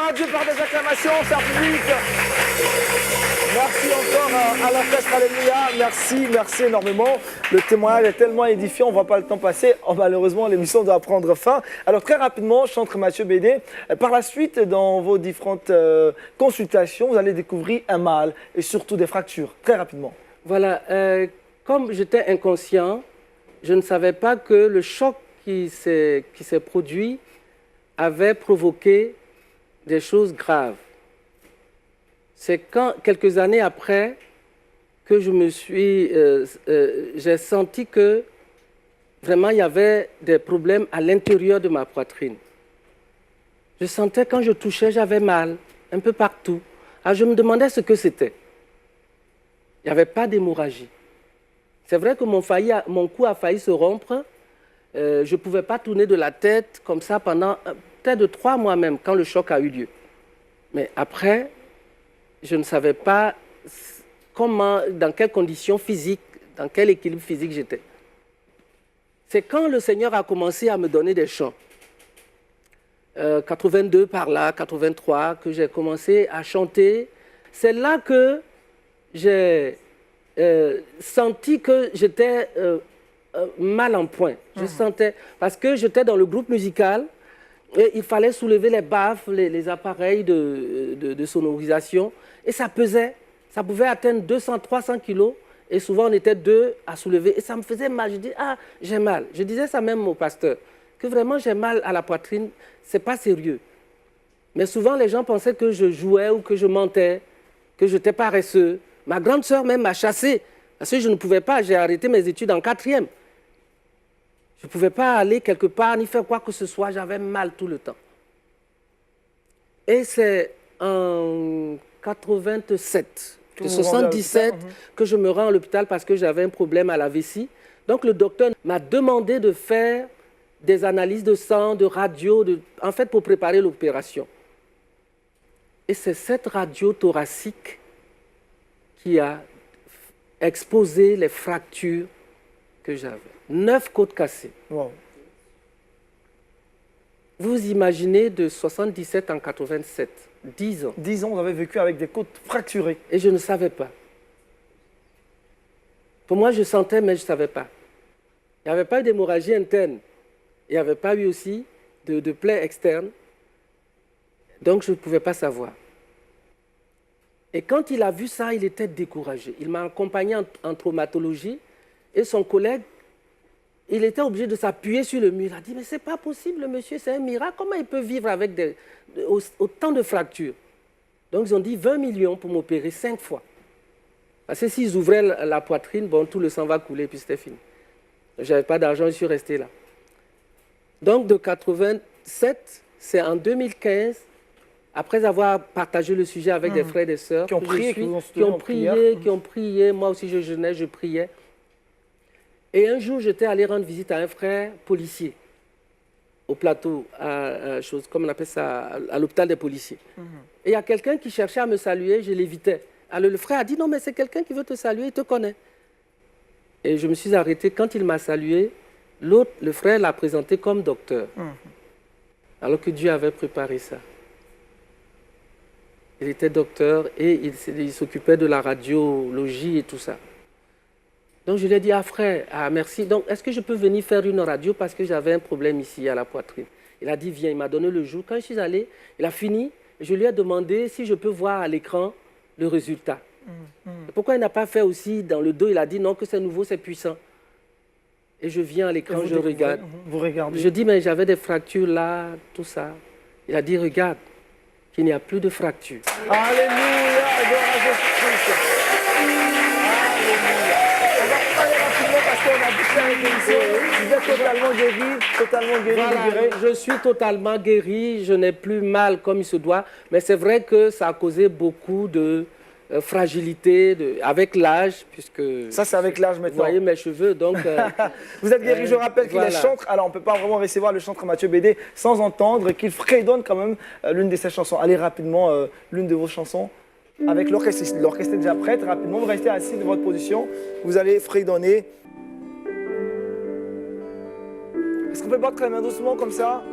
à Dieu par des acclamations, cher public. Merci encore à l'orchestre, alléluia. Merci énormément. Le témoignage est tellement édifiant, on ne voit pas le temps passer. Oh, malheureusement, l'émission doit prendre fin. Alors très rapidement, chantre Mathieu Bédé, par la suite, dans vos différentes consultations, vous allez découvrir un mal et surtout des fractures. Très rapidement. Voilà, comme j'étais inconscient, je ne savais pas que le choc qui s'est produit avait provoqué des choses graves. C'est quand, quelques années après, que j'ai senti que vraiment il y avait des problèmes à l'intérieur de ma poitrine. Je sentais quand je touchais, j'avais mal, un peu partout. Alors je me demandais ce que c'était. Il n'y avait pas d'hémorragie. C'est vrai que mon cou a failli se rompre. Je ne pouvais pas tourner de la tête comme ça pendant peut-être de 3 mois même, quand le choc a eu lieu. Mais après, je ne savais pas comment, dans quelles conditions physiques, dans quel équilibre physique j'étais. C'est quand le Seigneur a commencé à me donner des chants, 82 par là, 83, que j'ai commencé à chanter. C'est là que j'ai senti que j'étais mal en point. Je sentais, parce que j'étais dans le groupe musical et il fallait soulever les baffes, les appareils de sonorisation, et ça pesait. Ça pouvait atteindre 200, 300 kilos, et souvent on était 2 à soulever, et ça me faisait mal. Je dis, ah, j'ai mal. Je disais ça même au pasteur, que vraiment j'ai mal à la poitrine, c'est pas sérieux. Mais souvent les gens pensaient que je jouais ou que je mentais, que j'étais paresseux. Ma grande sœur même m'a chassé, parce que je ne pouvais pas, j'ai arrêté mes études en 4e. Je ne pouvais pas aller quelque part ni faire quoi que ce soit, j'avais mal tout le temps. Et c'est en 87, en 77, que je me rends à l'hôpital parce que j'avais un problème à la vessie. Donc le docteur m'a demandé de faire des analyses de sang, de radio, en fait pour préparer l'opération. Et c'est cette radio thoracique qui a exposé les fractures que j'avais. 9 côtes cassées. Wow. Vous imaginez de 77 en 87, 10 ans. 10 ans, vous avez vécu avec des côtes fracturées. Et je ne savais pas. Pour moi, je sentais, mais je ne savais pas. Il n'y avait pas eu d'hémorragie interne. Il n'y avait pas eu aussi de plaie externe. Donc, je ne pouvais pas savoir. Et quand il a vu ça, il était découragé. Il m'a accompagné en traumatologie et son collègue, il était obligé de s'appuyer sur le mur. Il a dit, mais ce n'est pas possible, monsieur, c'est un miracle. Comment il peut vivre avec autant de fractures? Donc, ils ont dit 20 millions pour m'opérer 5 fois. Parce que s'ils ouvraient la poitrine, bon, tout le sang va couler, puis c'était fini. Je n'avais pas d'argent, je suis resté là. Donc, de 87, c'est en 2015, après avoir partagé le sujet avec des frères et des sœurs, qui ont prié, qui ont prié, moi aussi je jeûnais, je priais. Et un jour, j'étais allé rendre visite à un frère policier, au plateau, comme on appelle ça, à l'hôpital des policiers. Et il y a quelqu'un qui cherchait à me saluer, je l'évitais. Alors le frère a dit, non, mais c'est quelqu'un qui veut te saluer, il te connaît. Et je me suis arrêté. Quand il m'a salué, l'autre, le frère l'a présenté comme docteur. Alors que Dieu avait préparé ça. Il était docteur et il s'occupait de la radiologie et tout ça. Donc je lui ai dit, ah frère, ah merci. Donc est-ce que je peux venir faire une radio parce que j'avais un problème ici à la poitrine? Il a dit, viens, il m'a donné le jour. Quand je suis allé, il a fini. Je lui ai demandé si je peux voir à l'écran le résultat. Pourquoi il n'a pas fait aussi dans le dos? Il a dit non, que c'est nouveau, c'est puissant. Et je viens à l'écran, je regarde. Vous regardez. Je dis, mais j'avais des fractures là, tout ça. Il a dit, regarde, qu'il n'y a plus de fractures. Alléluia, gloire à Jésus-Christ. Alléluia. On va parler rapidement parce qu'on a beaucoup avec l'émission. Vous êtes totalement guéri, Voilà, vous direz. je suis totalement guéri, je n'ai plus mal comme il se doit. Mais c'est vrai que ça a causé beaucoup de fragilité avec l'âge, puisque... Ça, c'est avec l'âge Vous maintenant. voyez mes cheveux, donc... Vous êtes guéri, je rappelle qu'il est voilà. chantre. Alors, on ne peut pas vraiment recevoir le chantre Mathieu Bédé sans entendre qu'il fredonne quand même l'une de ses chansons. Allez rapidement, l'une de vos chansons. Avec l'orchestre ici. L'orchestre est déjà prête. Rapidement, vous restez assis de votre position. Vous allez fredonner. Est-ce qu'on peut battre très bien doucement comme ça?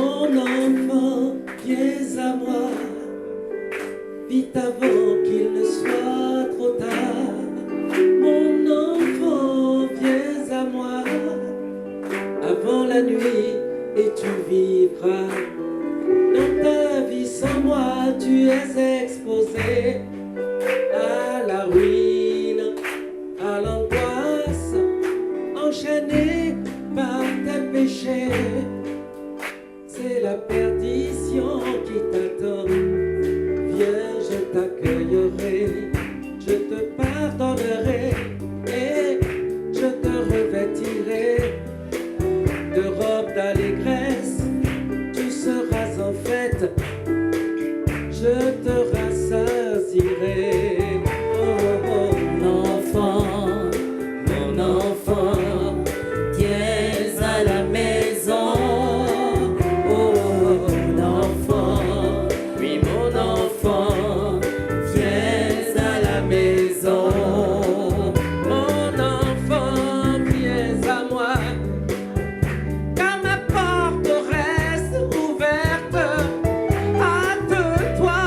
Mon enfant, viens à moi, vite avant qu'il ne soit trop tard. Mon enfant, viens à moi, avant la nuit, et tu vivras. Dans ta vie sans moi, tu es exposé à la ruine, à l'angoisse, enchaîné par tes péchés. C'est la perdition qui t'attend. Viens, je t'accueillerai, je te pardonnerai et je te revêtirai de robe d'allégresse. Tu seras en fête, je te rassasierai. Oh, oh, mon enfant, viens à la maison. Oh, mon enfant, oui, mon enfant, viens à la maison. Mon enfant, viens à moi, car ma porte reste ouverte. Hâte-toi,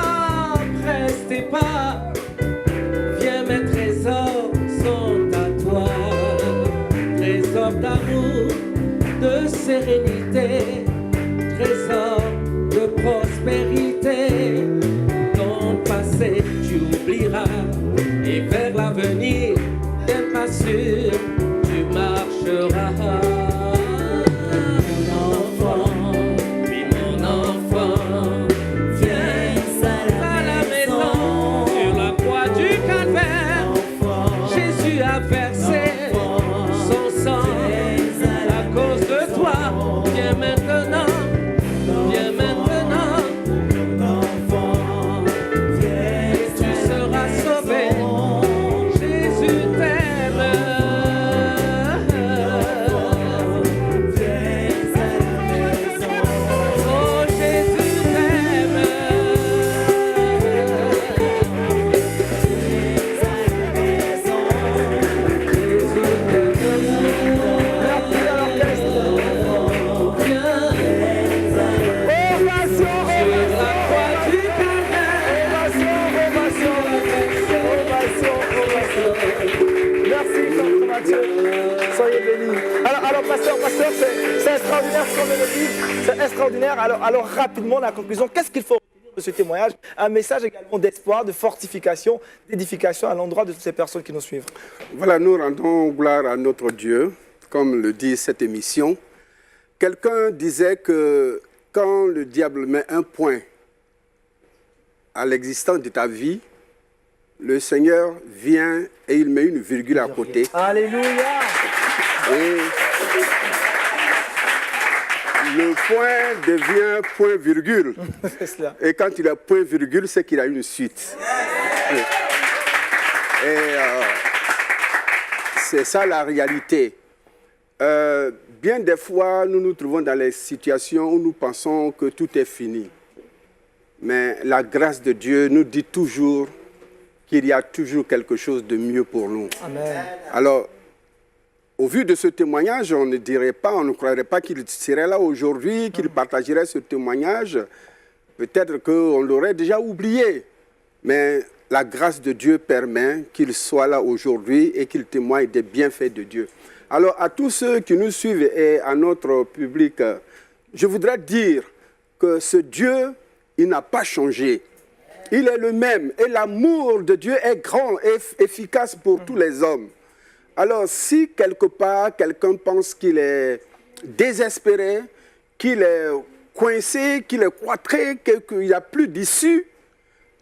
presse tes pas. Viens, mes trésors sont à toi. Trésors d'amour, de sérénité, trésors de prospérité. Ton passé, tu oublieras, et vers l'avenir, t'es pas sûr, tu marcheras. Mon enfant, oui, mon enfant, viens à la maison. Sur la croix du calvaire, Jésus a versé son sang à cause de toi. Viens maintenant, viens maintenant, et tu seras sauvé. Jésus t'aime. Oh, Jésus t'aime. Merci à l'orchestre. Ovation, Merci, Pasteur Mathieu. Soyez bénis. Alors, pasteur, c'est extraordinaire ce qu'on vient de dire. C'est extraordinaire. Alors, rapidement, la conclusion, qu'est-ce qu'il faut retenir de ce témoignage? Un message également d'espoir, de fortification, d'édification à l'endroit de toutes ces personnes qui nous suivent. Voilà, nous rendons gloire à notre Dieu, comme le dit cette émission. Quelqu'un disait que quand le diable met un point à l'existence de ta vie, le Seigneur vient et il met une virgule à côté. Alléluia. Et le point devient point-virgule. C'est cela. Et quand il a point-virgule, c'est qu'il a une suite. Et c'est ça la réalité. Bien des fois, nous nous trouvons dans les situations où nous pensons que tout est fini. Mais la grâce de Dieu nous dit toujours qu'il y a toujours quelque chose de mieux pour nous. Amen. Alors, au vu de ce témoignage, on ne dirait pas, on ne croirait pas qu'il serait là aujourd'hui, qu'il partagerait ce témoignage. Peut-être qu'on l'aurait déjà oublié. Mais la grâce de Dieu permet qu'il soit là aujourd'hui et qu'il témoigne des bienfaits de Dieu. Alors, à tous ceux qui nous suivent et à notre public, je voudrais dire que ce Dieu, il n'a pas changé. Il est le même et l'amour de Dieu est grand et efficace pour tous les hommes. Alors, si quelque part, quelqu'un pense qu'il est désespéré, qu'il est coincé, qu'il est cloîtré, qu'il n'y a plus d'issue,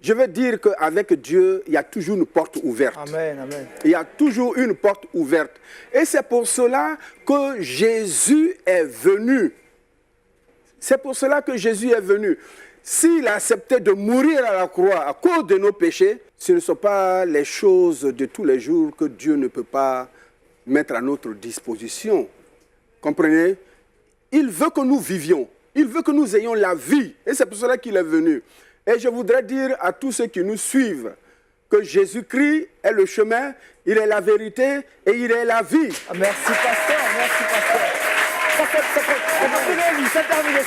je veux dire qu'avec Dieu, il y a toujours une porte ouverte. Amen, amen. Il y a toujours une porte ouverte. Et c'est pour cela que Jésus est venu. C'est pour cela que Jésus est venu. S'il a accepté de mourir à la croix à cause de nos péchés, ce ne sont pas les choses de tous les jours que Dieu ne peut pas mettre à notre disposition. Comprenez? Il veut que nous vivions. Il veut que nous ayons la vie. Et c'est pour cela qu'il est venu. Et je voudrais dire à tous ceux qui nous suivent que Jésus-Christ est le chemin, il est la vérité et il est la vie. Merci, pasteur. Merci, pasteur.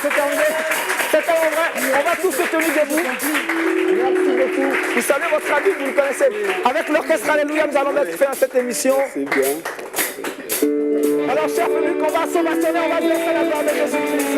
c'est terminé. C'est tellement vrai. On va tous se tenir debout. Merci beaucoup. Vous savez, votre ami, vous le connaissez. Avec l'orchestre Alléluia, nous allons mettre fin à cette émission. C'est bien. Alors, chers publics, on va s'ovationner, on va blesser la gloire de Jésus-Christ.